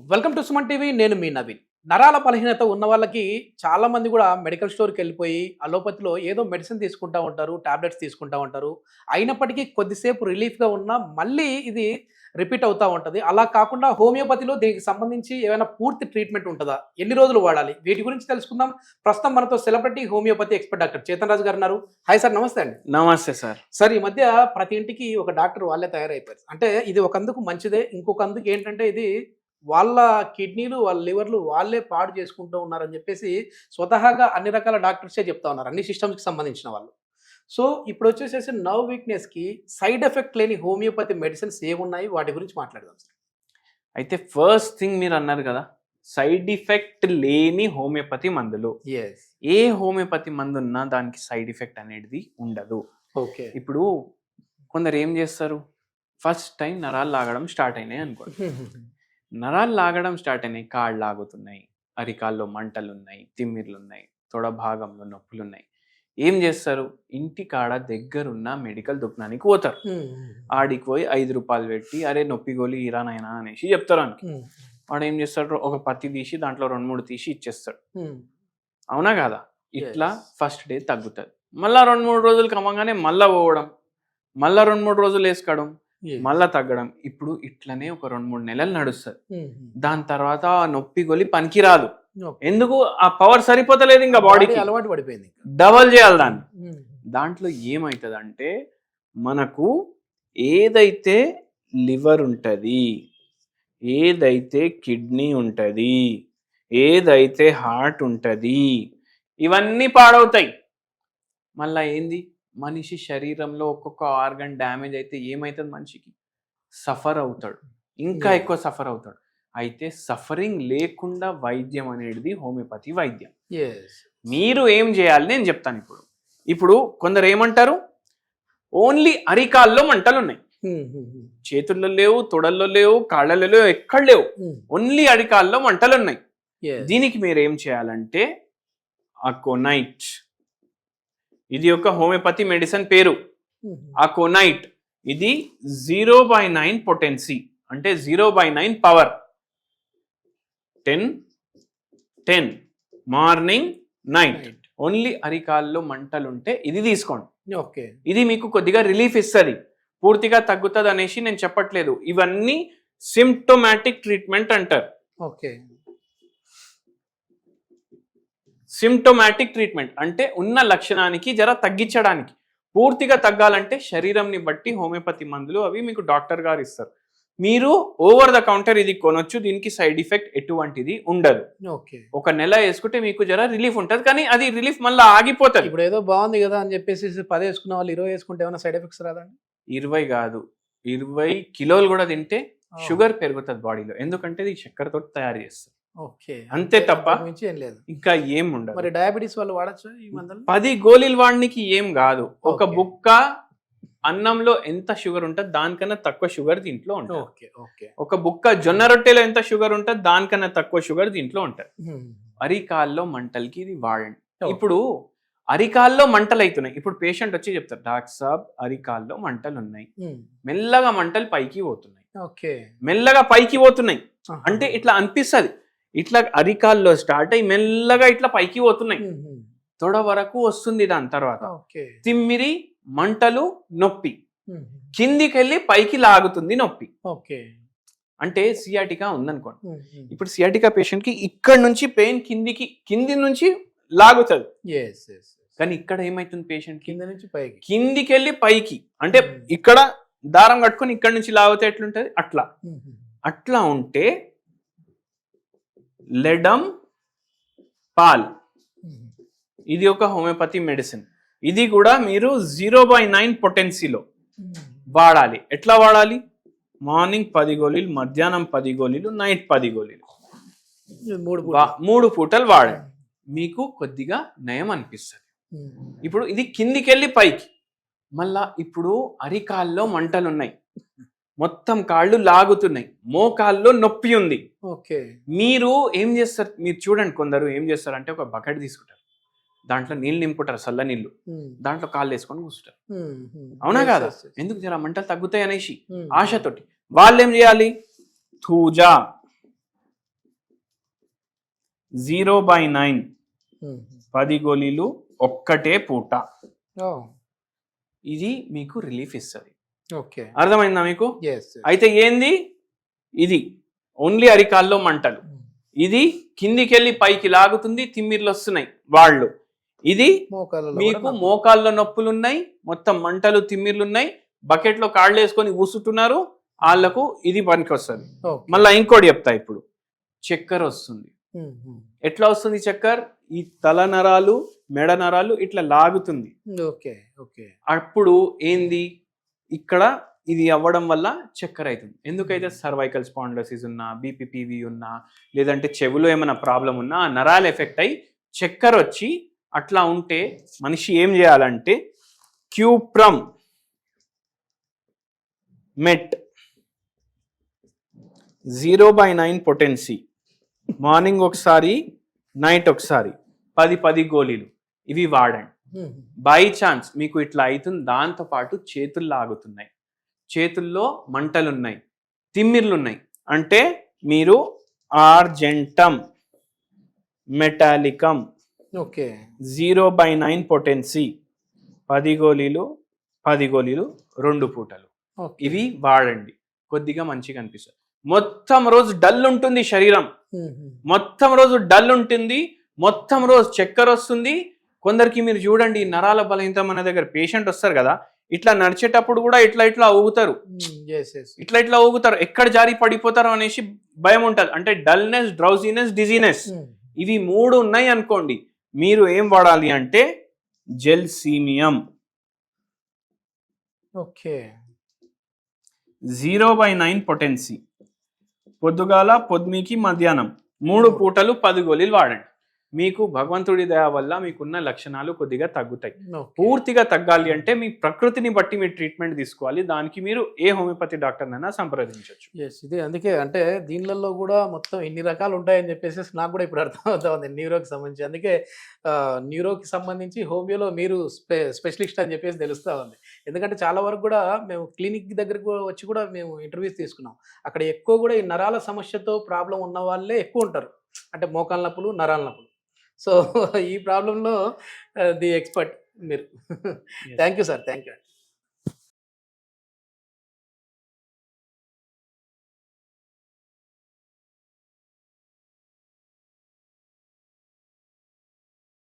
Welcome to Suman TV. నేను మీ నవీన్. నరాల బలహీనత ఉన్న వాళ్ళకి చాలా మంది కూడా మెడికల్ స్టోర్కి వెళ్ళిపోయి అలోపతిలో ఏదో మెడిసిన్ తీసుకుంటా ఉంటారు, టాబ్లెట్స్ తీసుకుంటా ఉంటారు. అయినప్పటికీ కొద్దిసేపు రిలీఫ్గా ఉన్నా మళ్ళీ ఇది రిపీట్ అవుతూ ఉంటుంది. అలా కాకుండా హోమియోపతిలో దీనికి సంబంధించి ఏమైనా పూర్తి ట్రీట్మెంట్ ఉంటుందా, ఎన్ని రోజులు వాడాలి, వీటి గురించి తెలుసుకుందాం. ప్రస్తుతం మనతో celebrity homeopathy expert doctor Chetan Raju గారు ఉన్నారు. హాయ్ సార్, నమస్తే అండి. నమస్తే సార్. సార్, ఈ మధ్య ప్రతి ఇంటికి ఒక డాక్టర్ వాళ్ళే తయారైపోయారు. అంటే ఇది ఒక అందుకు మంచిదే, ఇంకొక అందుకు ఏంటంటే ఇది వాళ్ళ కిడ్నీలు, వాళ్ళ లివర్లు వాళ్ళే పాడు చేసుకుంటూ ఉన్నారని చెప్పేసి స్వతహాగా అన్ని రకాల డాక్టర్సే చెప్తా ఉన్నారు, అన్ని సిస్టమ్స్కి సంబంధించిన వాళ్ళు. సో ఇప్పుడు వచ్చేసేసి నర్వ్ వీక్నెస్కి సైడ్ ఎఫెక్ట్ లేని హోమియోపతి మెడిసిన్స్ ఏమున్నాయి, వాటి గురించి మాట్లాడదాం సార్. అయితే ఫస్ట్ థింగ్ మీరు అన్నారు కదా, సైడ్ ఎఫెక్ట్ లేని హోమియోపతి మందులు. ఏ హోమియోపతి మందు ఉన్నా దానికి సైడ్ ఎఫెక్ట్ అనేది ఉండదు. ఓకే. ఇప్పుడు కొందరు ఏం చేస్తారు, ఫస్ట్ టైం నరాలు లాగడం స్టార్ట్ అయినాయి అనుకోండి. నరాలు లాగడం స్టార్ట్ అయినాయి, కాళ్ళు లాగుతున్నాయి, అరికాల్లో మంటలు ఉన్నాయి, తిమ్మిర్లు ఉన్నాయి, తొడ భాగంలో నొప్పులు ఉన్నాయి. ఏం చేస్తారు, ఇంటి కాడ దగ్గరున్న మెడికల్ దుకాణానికి పోతారు. ఆడికి పోయి 5 రూపాయలు పెట్టి అరే నొప్పి గోలి ఇరానైనా అనేసి చెప్తారు. అని వాడు ఏం చేస్తాడు, ఒక పత్తి తీసి దాంట్లో 2-3 తీసి ఇచ్చేస్తాడు. అవునా కాదా? ఇట్లా ఫస్ట్ డే తగ్గుతుంది. మళ్ళా 2-3 రోజులు కమ్మగానే మళ్ళా పోవడం, మళ్ళా 2-3 రోజులు వేసుకోవడం, మళ్ళా తగ్గడం. ఇప్పుడు ఇట్లనే ఒక 2-3 నెలలు నడుస్తుంది. దాని తర్వాత నొప్పి గొలి పనికి రాదు. ఎందుకు, ఆ పవర్ సరిపోతలేదు, ఇంకా బాడీకి అలవాటు పడిపోయింది, డబల్ చేయాలి దాన్ని. దాంట్లో ఏమవుతుంది అంటే, మనకు ఏదైతే లివర్ ఉంటుంది, ఏదైతే కిడ్నీ ఉంటుంది, ఏదైతే హార్ట్ ఉంటుంది, ఇవన్నీ పాడవుతాయి. మళ్ళా ఏంది, మనిషి శరీరంలో ఒక్కొక్క ఆర్గన్ డ్యామేజ్ అయితే ఏమవుతుంది, మనిషికి సఫర్ అవుతాడు, ఇంకా ఎక్కువ సఫర్ అవుతాడు. అయితే సఫరింగ్ లేకుండా వైద్యం అనేది హోమియోపతి వైద్యం. మీరు ఏం చేయాలి నేను చెప్తాను. ఇప్పుడు కొందరు ఏమంటారు, ఓన్లీ అరికాల్లో మంటలు ఉన్నాయి, చేతుల్లో లేవు, తొడల్లో లేవు, కాళ్ళలో లేవు, ఎక్కడ లేవు, ఓన్లీ అరికాల్లో మంటలు ఉన్నాయి. దీనికి మీరు ఏం చేయాలంటే అకోనైట్, ఇది ఒక హోమియోపతి మెడిసిన్ పేరు అకోనైట్. ఇది 0/9 పొటెన్సీ, అంటే 0/9 పవర్. 10 morning night. ఓన్లీ అరికాల్లో మంటలుంటే ఇది తీసుకోండి. ఓకే. ఇది మీకు కొద్దిగా రిలీఫ్ ఇస్తుంది, పూర్తిగా తగ్గుతుంది అనేసి నేను చెప్పట్లేదు. ఇవన్నీ సిమ్టోమాటిక్ ట్రీట్మెంట్ అంటారు. ఓకే. సిమ్టోమాటిక్ ట్రీట్మెంట్ అంటే ఉన్న లక్షణానికి జర తగ్గించడానికి. పూర్తిగా తగ్గాలంటే శరీరంని బట్టి హోమియోపతి మందులు అవి మీకు డాక్టర్ గారు ఇస్తారు. మీరు ఓవర్ ద కౌంటర్ ఇది కొనొచ్చు, దీనికి సైడ్ ఎఫెక్ట్ ఎటువంటిది ఉండదు. ఒక నెల వేసుకుంటే మీకు జర రిలీఫ్ ఉంటుంది, కానీ అది రిలీఫ్ మళ్ళీ ఆగిపోతుంది. ఇప్పుడు ఏదో బాగుంది కదా అని చెప్పేసి 10 వేసుకున్న వాళ్ళు 20 వేసుకుంటే ఏమైనా సైడ్ ఎఫెక్ట్స్ రాదండి? 20 కాదు, 20 కిలోలు కూడా తింటే షుగర్ పెరుగుతుంది బాడీలో, ఎందుకంటే ఇది చక్కెరతో తయారు చేస్తారు. ఓకే, అంతే తప్ప ఏం లేదు, ఇంకా ఏం ఉండదు. మరి డయాబెటీస్ వాళ్ళు వాడచ్చు ఈ మందులు? 10 గోళీలు వాడడానికి ఏం కాదు. ఒక బుక్క అన్నంలో ఎంత షుగర్ ఉంటుంది దానికన్నా తక్కువ షుగర్ దీంట్లో ఉంటుంది. ఒక బుక్క జొన్న రొట్టెలో ఎంత షుగర్ ఉంటుంది దానికన్నా తక్కువ షుగర్ దీంట్లో ఉంటుంది. అరికాల్లో మంటలకి ఇది వాడండి. ఇప్పుడు అరికాల్లో మంటలు అవుతున్నాయి. ఇప్పుడు పేషెంట్ వచ్చి చెప్తారు, డాక్టర్ సాబ్ అరికాల్లో మంటలు ఉన్నాయి, మెల్లగా మంటలు పైకి పోతున్నాయి. మెల్లగా పైకి పోతున్నాయి అంటే ఇట్లా అనిపిస్తుంది, ఇట్లా అరికాల్లో స్టార్ట్ అయ్యి మెల్లగా ఇట్లా పైకి పోతున్నాయి, తొడ వరకు వస్తుంది. దాని తర్వాత తిమ్మిరి, మంటలు, నొప్పి, కిందికి వెళ్ళి పైకి లాగుతుంది నొప్పి. అంటే సియాటికా ఉందనుకోండి. ఇప్పుడు సియాటికా పేషెంట్ కి ఇక్కడ నుంచి పెయిన్ కింది నుంచి లాగుతుంది, కానీ ఇక్కడ ఏమైతుంది, పేషెంట్ కింద నుంచి పైకి, కిందికి వెళ్ళి పైకి. అంటే ఇక్కడ దారం కట్టుకొని ఇక్కడ నుంచి లాగితే ఎట్లుంటది, అట్లా ఉంటే లెడమ్ పాల్, ఇది ఒక హోమియోపతి మెడిసిన్. ఇది కూడా మీరు 0/9 పొటెన్సీలో వాడాలి. ఎట్లా వాడాలి, మార్నింగ్ 10 గోళీలు, మధ్యాహ్నం 10 గోళీలు, నైట్ 10 గోళీలు, 3 పూటలు వాడండి. మీకు కొద్దిగా నయం అనిపిస్తుంది. ఇప్పుడు ఇది కిందికి వెళ్ళి పైకి. మళ్ళా ఇప్పుడు అరికాల్లో మంటలు ఉన్నాయి, మొత్తం కాళ్ళు లాగుతున్నాయి, మోకాల్లో నొప్పి ఉంది. మీరు ఏం చేస్తారు, మీరు చూడండి, కొందరు ఏం చేస్తారు అంటే ఒక బకెట్ తీసుకుంటారు, దాంట్లో నీళ్ళు నింపుతారు, చల్ల నీళ్ళు, దాంట్లో కాళ్ళు వేసుకొని కూర్చుంటారు. అవునా కాదా? ఎందుకు, జర మంటలు తగ్గుతాయి అనేసి ఆశతోటి. వాళ్ళు ఏం చేయాలి, థూజా 0/9 10 గోళీలు ఒక్కటే పూట. ఇది మీకు రిలీఫ్ ఇస్తుంది. ఓకే, అర్థమైందా మీకు? yes, yes. అయితే ఏంది ఇది? ఓన్లీ అరికాల్లో మంటలు. ఇది కిందికెళ్ళి పైకి లాగుతుంది, తిమ్మిర్లు వస్తున్నాయి వాళ్ళు. ఇది మోకాళ్ళలో మీకు కూడా నొప్పి. మోకాల్లో నొప్పులు ఉన్నాయి, మొత్తం మంటలు తిమ్మిర్లు ఉన్నాయి, బకెట్ లో కాళ్ళు వేసుకొని ఊసుతున్నారు, వాళ్ళకు ఇది పనికి వస్తుంది. ఓకే. మళ్ళీ ఇంకోటి చెప్తా, ఇప్పుడు చక్కెర వస్తుంది. ఉమ్, ఉమ్. ఎట్లా వస్తుంది చక్కెర? ఈ తల నరాలు మెడ నరాలు ఇట్లా లాగుతుంది. Okay, okay. అప్పుడు ఏంది, ఇక్కడ ఇది అవ్వడం వల్ల చక్కెర అవుతుంది. ఎందుకైతే సర్వైకల్ స్పాండిలోసిస్ ఉన్నా, బీపీపీవి ఉన్నా, లేదంటే చెవులో ఏమైనా ప్రాబ్లం ఉన్నా ఆ నరాలు ఎఫెక్ట్ అయ్యి చక్కెర వచ్చి అట్లా ఉంటే మనిషి ఏం చేయాలంటే క్యూప్రమ్ మెట్ 0/9 పొటెన్సీ మార్నింగ్ ఒకసారి, నైట్ ఒకసారి 10 గోళీలు ఇవి వాడండి. ఉమ్, బై ఛాన్స్ మీకు ఇట్లా అవుతుంది, దాంతో పాటు చేతులు లాగుతున్నాయి, చేతుల్లో మంటలున్నాయి, తిమ్మిర్లున్నాయి అంటే మీరు ఆర్జెంటమ్ మెటాలికమ్ ఓకే. 0/9 పొటెన్సీ 10 గోళీలు 2 పూటలు ఓకే. ఇవి వాడండి. కొద్దిగా మంచిగా అనిపిస్తుంది. మొత్తం రోజు డల్ ఉంటుంది శరీరం, ఉమ్, ఉమ్. మొత్తం రోజు డల్ ఉంటుంది, మొత్తం రోజు చక్కెర వస్తుంది. కొందరికి మీరు చూడండి, నరాల బలహీనత మన దగ్గర పేషెంట్ వస్తారు కదా, ఇట్లా నడిచేటప్పుడు కూడా ఇట్లా ఊగుతారు, yes, yes. ఇట్లా ఊగుతారు, ఎక్కడ జారి పడిపోతారో అనేసి భయం ఉంటుంది. అంటే డల్నెస్, డ్రౌజీనెస్, డిజీనెస్ ఉమ్, ఇవి 3 ఉన్నాయి అనుకోండి, మీరు ఏం వాడాలి అంటే జెల్సీమియం ఓకే. 0/9 పొటెన్సీ పొద్దుగాల, పొద్దుమికి, మధ్యాహ్నం 3 పూటలు 10 గోళీలు వాడండి. మీకు భగవంతుడి దయ వల్ల మీకున్న లక్షణాలు కొద్దిగా తగ్గుతాయి. ఓకే. పూర్తిగా తగ్గాలి అంటే మీ ప్రకృతిని బట్టి మీరు ట్రీట్మెంట్ తీసుకోవాలి. దానికి మీరు ఏ హోమియోపతి డాక్టర్నైనా సంప్రదించవచ్చు. ఎస్, ఇది అందుకే అంటే దీనిలలో కూడా మొత్తం ఇన్ని రకాలు ఉంటాయని చెప్పేసి నాకు కూడా ఇప్పుడు అర్థం అవుతా ఉంది న్యూరోకి సంబంధించి. అందుకే న్యూరోకి సంబంధించి హోమియోలో మీరు స్పెషలిస్ట్ అని చెప్పేసి తెలుస్తూ ఉంది. ఎందుకంటే చాలా వరకు కూడా మేము క్లినిక్ దగ్గరకు వచ్చి కూడా మేము ఇంటర్వ్యూస్ తీసుకున్నాం. అక్కడ ఎక్కువ కూడా ఈ నరాల సమస్యతో ప్రాబ్లం ఉన్న వాళ్ళే ఎక్కువ ఉంటారు, అంటే మోకాళ్ళ నొప్పులు, నరాల నొప్పులు. సో ఈ ప్రాబ్లంలో ది ఎక్స్పర్ట్ మీరు. Thank you sir, thank you.